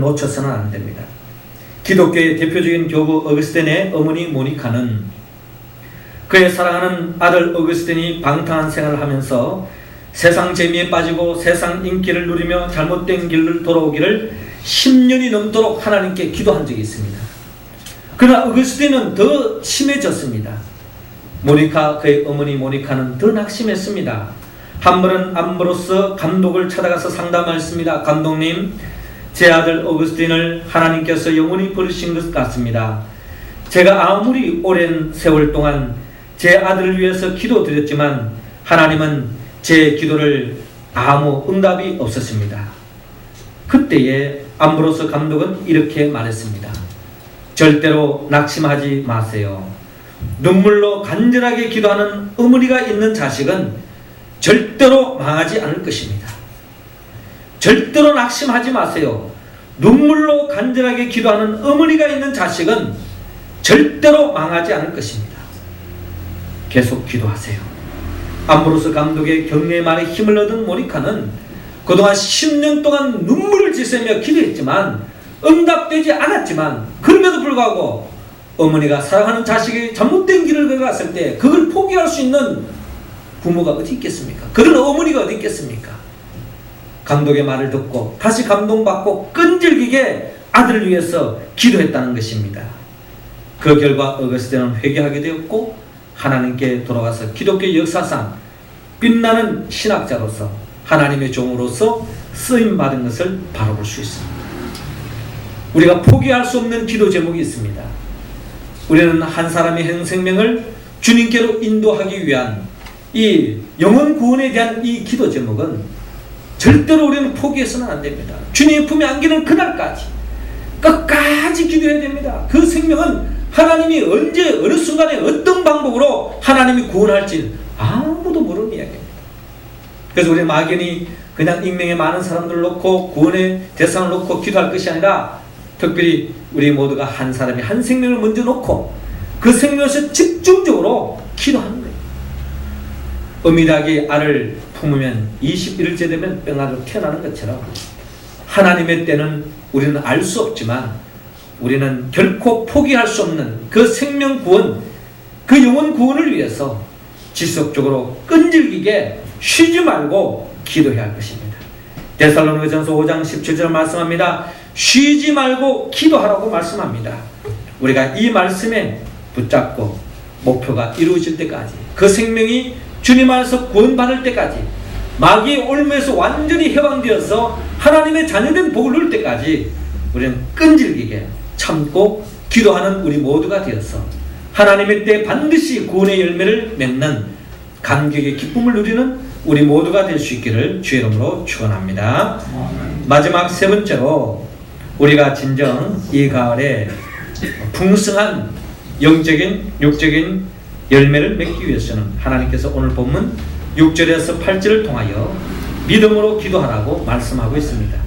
놓쳐서는 안 됩니다. 기독교의 대표적인 교부 어거스틴의 어머니 모니카는 그의 사랑하는 아들 어거스틴이 방탕한 생활을 하면서 세상 재미에 빠지고 세상 인기를 누리며 잘못된 길을 돌아오기를 10년이 넘도록 하나님께 기도한 적이 있습니다. 그러나 어거스틴은 더 심해졌습니다. 그의 어머니 모니카는 더 낙심했습니다. 한 번은 암브로스 감독을 찾아가서 상담했습니다. 감독님, 제 아들 어거스틴을 하나님께서 영원히 버리신 것 같습니다. 제가 아무리 오랜 세월 동안 제 아들을 위해서 기도드렸지만 하나님은 제 기도를 아무 응답이 없었습니다. 그때에 암브로스 감독은 이렇게 말했습니다. 절대로 낙심하지 마세요. 눈물로 간절하게 기도하는 어머니가 있는 자식은 절대로 망하지 않을 것입니다. 절대로 낙심하지 마세요. 눈물로 간절하게 기도하는 어머니가 있는 자식은 절대로 망하지 않을 것입니다. 계속 기도하세요. 암브로스 감독의 격려의 말에 힘을 얻은 모니카는 그동안 10년 동안 눈물을 지새며 기도했지만 응답되지 않았지만 그럼에도 불구하고 어머니가 사랑하는 자식이 잘못된 길을 걸어갔을 때 그걸 포기할 수 있는 부모가 어디 있겠습니까? 그런 어머니가 어디 있겠습니까? 감독의 말을 듣고 다시 감동받고 끈질기게 아들을 위해서 기도했다는 것입니다. 그 결과 어거스틴은 회개하게 되었고 하나님께 돌아가서 기독교 역사상 빛나는 신학자로서 하나님의 종으로서 쓰임받은 것을 바라볼 수 있습니다. 우리가 포기할 수 없는 기도 제목이 있습니다. 우리는 한 사람의 생명을 주님께로 인도하기 위한 이 영혼 구원에 대한 이 기도 제목은 절대로 우리는 포기해서는 안 됩니다. 주님의 품에 안기는 그날까지 끝까지 기도해야 됩니다. 그 생명은 하나님이 언제 어느 순간에 어떤 방법으로 하나님이 구원할지 아무도 모르는 이야기입니다. 그래서 우리 막연히 그냥 익명에 많은 사람들을 놓고 구원의 대상을 놓고 기도할 것이 아니라 특별히 우리 모두가 한 사람이 한 생명을 먼저 놓고 그 생명에서 집중적으로 기도하는 거예요. 어미닭이 알을 품으면 21일째 되면 뺑아리로 태어나는 것처럼 하나님의 때는 우리는 알 수 없지만 우리는 결코 포기할 수 없는 그 생명 구원, 그 영혼 구원을 위해서 지속적으로 끈질기게 쉬지 말고 기도해야 할 것입니다. 데살로니가전서 5장 17절 말씀합니다. 쉬지 말고 기도하라고 말씀합니다. 우리가 이 말씀에 붙잡고 목표가 이루어질 때까지 그 생명이 주님 안에서 구원받을 때까지 마귀의 올무에서 완전히 해방되어서 하나님의 자녀된 복을 누릴 때까지 우리는 끈질기게 참고 기도하는 우리 모두가 되어서 하나님의 때 반드시 구원의 열매를 맺는 감격의 기쁨을 누리는 우리 모두가 될 수 있기를 주의 이름으로 축원합니다. 마지막 세 번째로 우리가 진정 이 가을에 풍성한 영적인 육적인 열매를 맺기 위해서는 하나님께서 오늘 본문 6절에서 8절을 통하여 믿음으로 기도하라고 말씀하고 있습니다.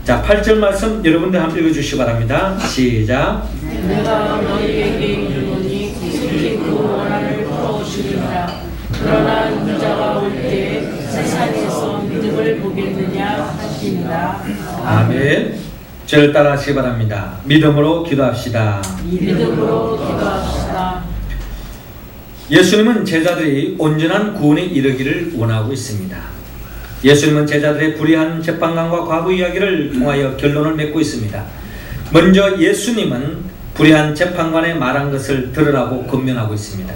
자, 8절 말씀 여러분들 한번 읽어주시기 바랍니다. 시작. 내가 너희에게 이르노니 깊이 그 원한을 풀어주리라. 그러나 인자가 올 때 세상에서 믿음을 보겠느냐 하시니라. 아멘. 저를 따라 하시기 바랍니다. 믿음으로 기도합시다. 믿음으로 기도합시다. 예수님은 제자들이 온전한 구원에 이르기를 원하고 있습니다. 예수님은 제자들의 불의한 재판관과 과거 이야기를 통하여 결론을 맺고 있습니다. 먼저 예수님은 불의한 재판관의 말한 것을 들으라고 권면하고 있습니다.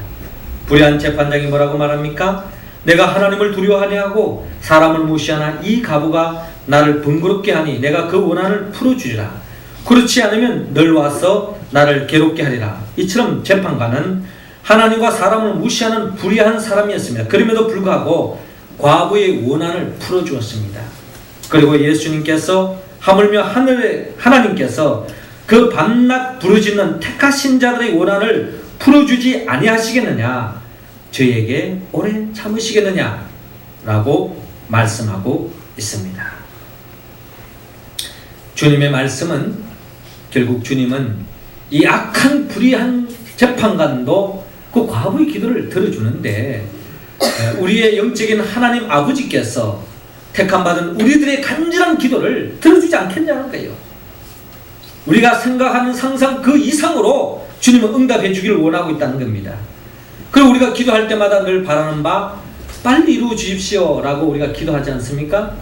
불의한 재판장이 뭐라고 말합니까? 내가 하나님을 두려워하냐 하고 사람을 무시하나 이 가부가 나를 번거롭게 하니 내가 그 원한을 풀어주리라. 그렇지 않으면 늘 와서 나를 괴롭게 하리라. 이처럼 재판관은 하나님과 사람을 무시하는 불의한 사람이었습니다. 그럼에도 불구하고 과부의 원한을 풀어주었습니다. 그리고 예수님께서 하물며 하나님께서 그 밤낮 부르짖는 택하신 자들의 원한을 풀어주지 아니하시겠느냐, 저에게 오래 참으시겠느냐 라고 말씀하고 있습니다. 주님의 말씀은 결국 주님은 이 악한 불의한 재판관도 그 과부의 기도를 들어주는데 우리의 영적인 하나님 아버지께서 택함받은 우리들의 간절한 기도를 들어주지 않겠냐는 거예요. 우리가 생각하는 상상 그 이상으로 주님은 응답해 주기를 원하고 있다는 겁니다. 그리고 우리가 기도할 때마다 늘 바라는 바 빨리 이루어 주십시오 라고 우리가 기도하지 않습니까?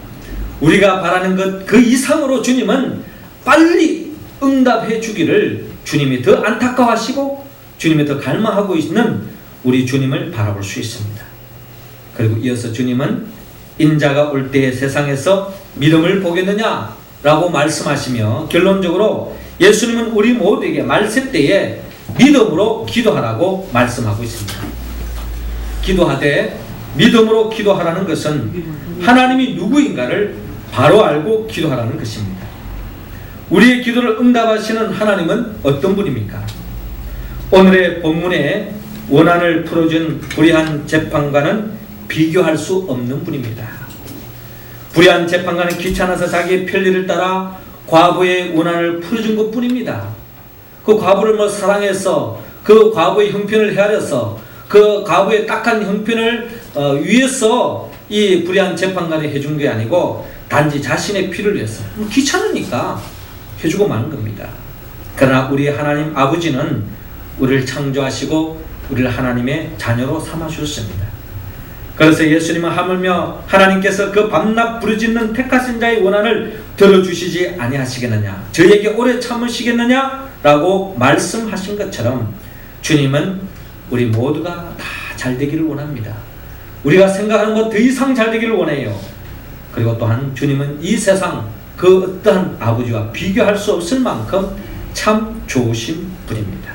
우리가 바라는 것 그 이상으로 주님은 빨리 응답해 주기를 주님이 더 안타까워하시고 주님이 더 갈망하고 있는 우리 주님을 바라볼 수 있습니다. 그리고 이어서 주님은 인자가 올 때에 세상에서 믿음을 보겠느냐 라고 말씀하시며 결론적으로 예수님은 우리 모두에게 말세 때에 믿음으로 기도하라고 말씀하고 있습니다. 기도하되 믿음으로 기도하라는 것은 하나님이 누구인가를 바로 알고 기도하라는 것입니다. 우리의 기도를 응답하시는 하나님은 어떤 분입니까? 오늘의 본문에 원한을 풀어준 불의한 재판관은 비교할 수 없는 분입니다. 불의한 재판관은 귀찮아서 자기의 편리를 따라 과부의 원한을 풀어준 것 뿐입니다. 그 과부를 사랑해서 그 과부의 형편을 헤아려서 그 과부의 딱한 형편을 위해서 이 불의한 재판관이 해준 게 아니고 단지 자신의 피를 위해서 귀찮으니까 해주고 마는 겁니다. 그러나 우리 하나님 아버지는 우리를 창조하시고 우리를 하나님의 자녀로 삼아주셨습니다. 그래서 예수님은 하물며 하나님께서 그 밤낮 부르짖는 택하신 자의 원한을 들어주시지 아니하시겠느냐, 저에게 오래 참으시겠느냐 라고 말씀하신 것처럼 주님은 우리 모두가 다 잘되기를 원합니다. 우리가 생각하는 것 더 이상 잘되기를 원해요. 그리고 또한 주님은 이 세상 그 어떠한 아버지와 비교할 수 없을 만큼 참 좋으신 분입니다.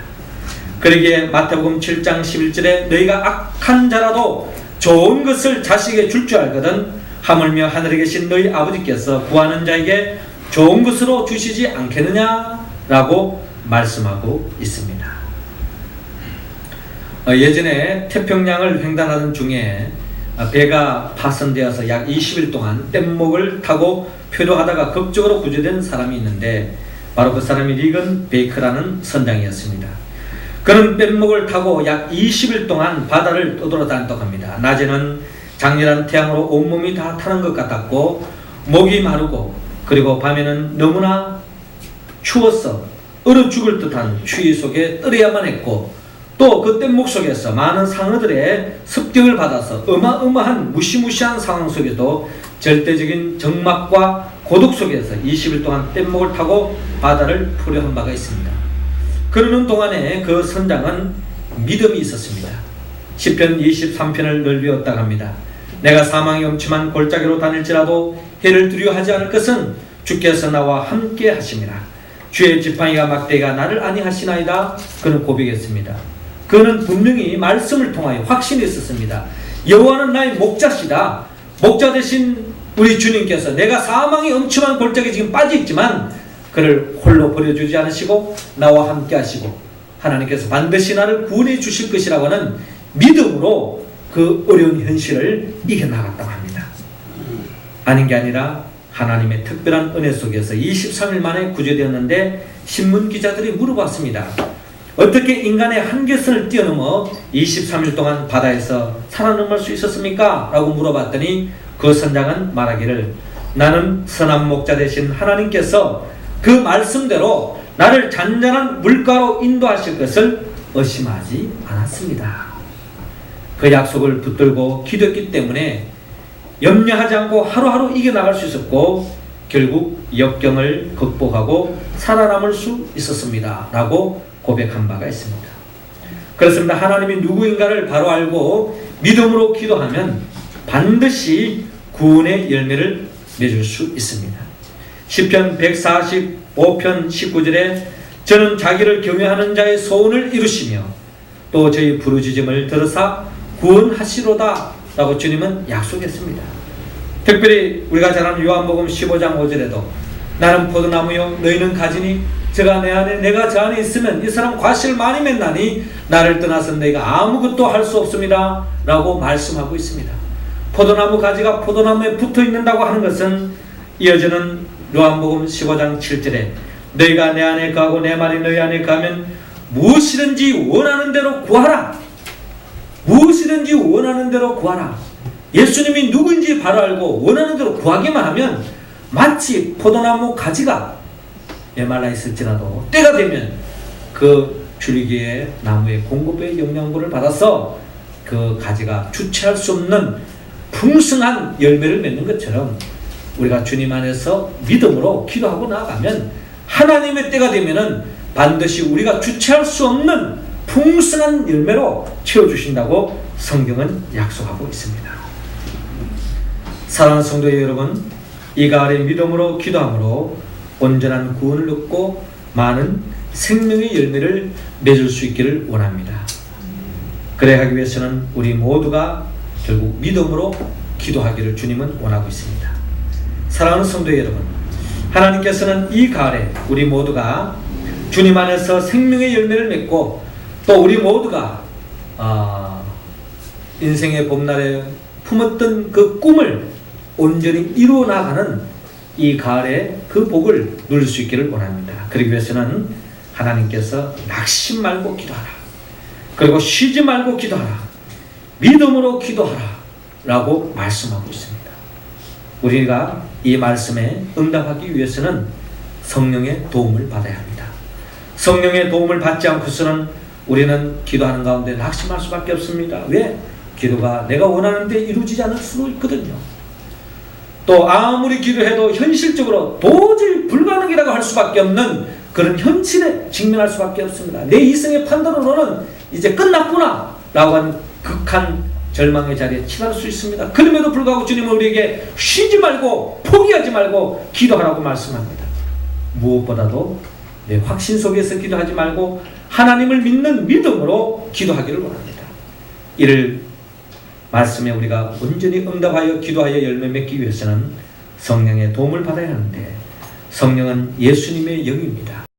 그러기에 마태복음 7장 11절에 너희가 악한 자라도 좋은 것을 자식에게 줄 줄 알거든 하물며 하늘에 계신 너희 아버지께서 구하는 자에게 좋은 것으로 주시지 않겠느냐 라고 말씀하고 있습니다. 예전에 태평양을 횡단하던 중에 배가 파손되어서 약 20일 동안 뗏목을 타고 표류하다가 극적으로 구조된 사람이 있는데 바로 그 사람이 리건 베이커라는 선장이었습니다. 그는 뗏목을 타고 약 20일 동안 바다를 떠돌아다녔다고 합니다. 낮에는 장렬한 태양으로 온몸이 다 타는 것 같았고 목이 마르고 그리고 밤에는 너무나 추워서 얼어 죽을 듯한 추위 속에 떨어야만 했고 또 그 뗏목 속에서 많은 상어들의 습격을 받아서 어마어마한 무시무시한 상황 속에도 절대적인 적막과 고독 속에서 20일 동안 뗏목을 타고 바다를 표류한 바가 있습니다. 그러는 동안에 그 선장은 믿음이 있었습니다. 시편 23편을 늘 외웠다고 합니다. 내가 사망의 엄침한 골짜기로 다닐지라도 해를 두려워하지 않을 것은 주께서 나와 함께 하심이라. 주의 지팡이가 막대기가 나를 아니하시나이다. 그는 고백했습니다. 그는 분명히 말씀을 통하여 확신이 있었습니다. 여호와는 나의 목자시다. 목자 되신 우리 주님께서 내가 사망의 엄침한 골짜기에 지금 빠져있지만 그를 홀로 버려주지 않으시고 나와 함께 하시고 하나님께서 반드시 나를 구원해 주실 것이라고 하는 믿음으로 그 어려운 현실을 이겨나갔다고 합니다. 아닌 게 아니라 하나님의 특별한 은혜 속에서 23일 만에 구조되었는데 신문기자들이 물어봤습니다. 어떻게 인간의 한계선을 뛰어넘어 23일 동안 바다에서 살아남을 수 있었습니까? 라고 물어봤더니 그 선장은 말하기를 나는 선한 목자 되신 하나님께서 그 말씀대로 나를 잔잔한 물가로 인도하실 것을 의심하지 않았습니다. 그 약속을 붙들고 기도했기 때문에 염려하지 않고 하루하루 이겨나갈 수 있었고 결국 역경을 극복하고 살아남을 수 있었습니다. 라고 고백한 바가 있습니다. 그렇습니다. 하나님이 누구인가를 바로 알고 믿음으로 기도하면 반드시 구원의 열매를 맺을 수 있습니다. 시편 145편 19절에 저는 자기를 경외하는 자의 소원을 이루시며 또 저희 부르짖음을 들으사 구원하시로다 라고 주님은 약속했습니다. 특별히 우리가 잘 아는 요한복음 15장 5절에도 나는 포도나무요 너희는 가지니 저가 내 안에 내가 저 안에 있으면 이 사람 과실을 많이 맺나니 나를 떠나서 너희가 아무것도 할 수 없습니다 라고 말씀하고 있습니다. 포도나무 가지가 포도나무에 붙어 있는다고 하는 것은 이어지는 요한복음 15장 7절에 너희가 내 안에 가고 내 말이 너희 안에 가면 무엇이든지 원하는 대로 구하라. 무엇이든지 원하는 대로 구하라. 예수님이 누구인지 바로 알고 원하는 대로 구하기만 하면 마치 포도나무 가지가 메말라 있을지라도 때가 되면 그 줄기의 나무의 공급의 영양분을 받아서 그 가지가 주체할 수 없는 풍성한 열매를 맺는 것처럼 우리가 주님 안에서 믿음으로 기도하고 나아가면 하나님의 때가 되면은 반드시 우리가 주체할 수 없는 풍성한 열매로 채워주신다고 성경은 약속하고 있습니다. 사랑하는 성도 여러분, 이 가을에 믿음으로 기도함으로 온전한 구원을 얻고 많은 생명의 열매를 맺을 수 있기를 원합니다. 그래 하기 위해서는 우리 모두가 결국 믿음으로 기도하기를 주님은 원하고 있습니다. 사랑하는 성도 여러분, 하나님께서는 이 가을에 우리 모두가 주님 안에서 생명의 열매를 맺고 또 우리 모두가 인생의 봄날에 품었던 그 꿈을 온전히 이루어 나가는 이 가을에 그 복을 누릴 수 있기를 원합니다. 그러기 위해서는 하나님께서 낙심 말고 기도하라, 그리고 쉬지 말고 기도하라, 믿음으로 기도하라 라고 말씀하고 있습니다. 우리가 이 말씀에 응답하기 위해서는 성령의 도움을 받아야 합니다. 성령의 도움을 받지 않고서는 우리는 기도하는 가운데 낙심할 수밖에 없습니다. 왜? 기도가 내가 원하는 데 이루어지지 않을 수도 있거든요. 또 아무리 기도해도 현실적으로 도저히 불가능이라고 할 수밖에 없는 그런 현실에 직면할 수밖에 없습니다. 내 이성의 판단으로는 이제 끝났구나 라고 하는 극한 절망의 자리에 치달을 수 있습니다. 그럼에도 불구하고 주님은 우리에게 쉬지 말고 포기하지 말고 기도하라고 말씀합니다. 무엇보다도 내 확신 속에서 기도하지 말고 하나님을 믿는 믿음으로 기도하기를 원합니다. 이를 말씀에 우리가 온전히 응답하여 기도하여 열매 맺기 위해서는 성령의 도움을 받아야 하는데 성령은 예수님의 영입니다.